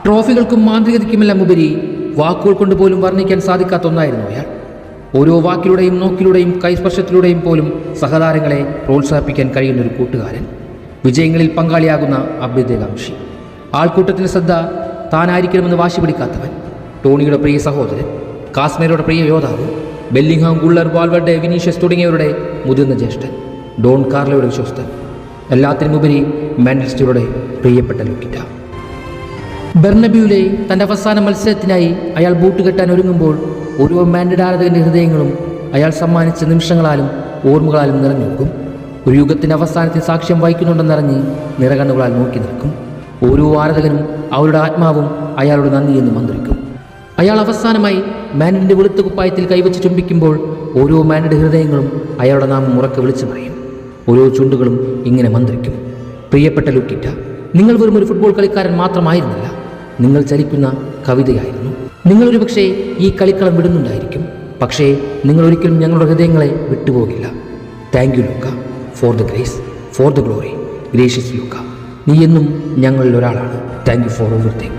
ട്രോഫികൾക്കും മാന്ത്രികതയ്ക്കുമെല്ലാം ഉപരി വാക്കുകൾ കൊണ്ട് പോലും വർണ്ണിക്കാൻ സാധിക്കാത്ത ഒന്നായിരുന്നു അയാൾ. ഓരോ വാക്കിലൂടെയും നോക്കിലൂടെയും കൈസ്പർശത്തിലൂടെയും പോലും സഹതാരങ്ങളെ പ്രോത്സാഹിപ്പിക്കാൻ കഴിയുന്ന ഒരു കൂട്ടുകാരൻ, വിജയങ്ങളിൽ പങ്കാളിയാകുന്ന അഭ്യുദയകാംക്ഷി, ആൾക്കൂട്ടത്തിന് ശ്രദ്ധ താനായിരിക്കണമെന്ന് വാശി പിടിക്കാത്തവൻ, ടോണിയുടെ പ്രിയ സഹോദരൻ, കാസ്മേരയുടെ പ്രിയ യോദ്ധാവ്, ബെല്ലിംഗ്ഹാം, ഗുള്ളർ, വാൽവർഡെ, വിനീഷ്യസ് തുടങ്ങിയവരുടെ മുതിർന്ന ജ്യേഷ്ഠൻ, ഡോൺ കാർലോയുടെ വിശ്വസ്തൻ, എല്ലാത്തിനുമുപരി മാഞ്ചസ്റ്ററുടെ പ്രിയപ്പെട്ട ലുക്കിറ്റ. ബെർണബ്യൂവിലെ തൻ്റെ അവസാന മത്സരത്തിനായി അയാൾ ബൂട്ട് കെട്ടാൻ ഒരുങ്ങുമ്പോൾ ഓരോ മാൻഡ്രിഡ് ആരാധകൻ്റെ ഹൃദയങ്ങളും അയാൾ സമ്മാനിച്ച നിമിഷങ്ങളാലും ഓർമ്മകളാലും നിറഞ്ഞൊഴുകും. ഒരു യുഗത്തിൻ്റെ അവസാനത്തിൽ സാക്ഷ്യം വഹിക്കുന്നുണ്ടെന്നറിഞ്ഞ് നിറകണ്ണുകളാൽ നോക്കി നിൽക്കും. ഓരോ ആരാധകനും അവരുടെ ആത്മാവും അയാളോട് നന്ദിയെന്ന് മന്ത്രിക്കും. അയാൾ അവസാനമായി മാൻഡ്രിഡിൻ്റെ വെളുത്ത കുപ്പായത്തിൽ കൈവച്ച് ചുംബിക്കുമ്പോൾ ഓരോ മാൻഡ്രിഡ് ഹൃദയങ്ങളും അയാളുടെ നാമം ഉറക്കെ വിളിച്ചു പറയും. ഓരോ ചുണ്ടുകളും ഇങ്ങനെ മന്ത്രിക്കും, പ്രിയപ്പെട്ട ലുക്കിറ്റ, നിങ്ങൾ വെറും ഒരു ഫുട്ബോൾ കളിക്കാരൻ മാത്രമായിരുന്നില്ല, നിങ്ങൾ ചലിക്കുന്ന കവിതയായിരുന്നു. നിങ്ങളൊരു പക്ഷേ ഈ കളിക്കളം വിടുന്നുണ്ടായിരിക്കും, പക്ഷേ നിങ്ങൾ ഒരിക്കലും ഞങ്ങളുടെ ഹൃദയങ്ങളെ വിട്ടുപോകില്ല. Thank you Luka, for the grace, for the glory, gracias Luka. നീ എന്നും ഞങ്ങളിൽ ഒരാളാണ്. Thank you for everything.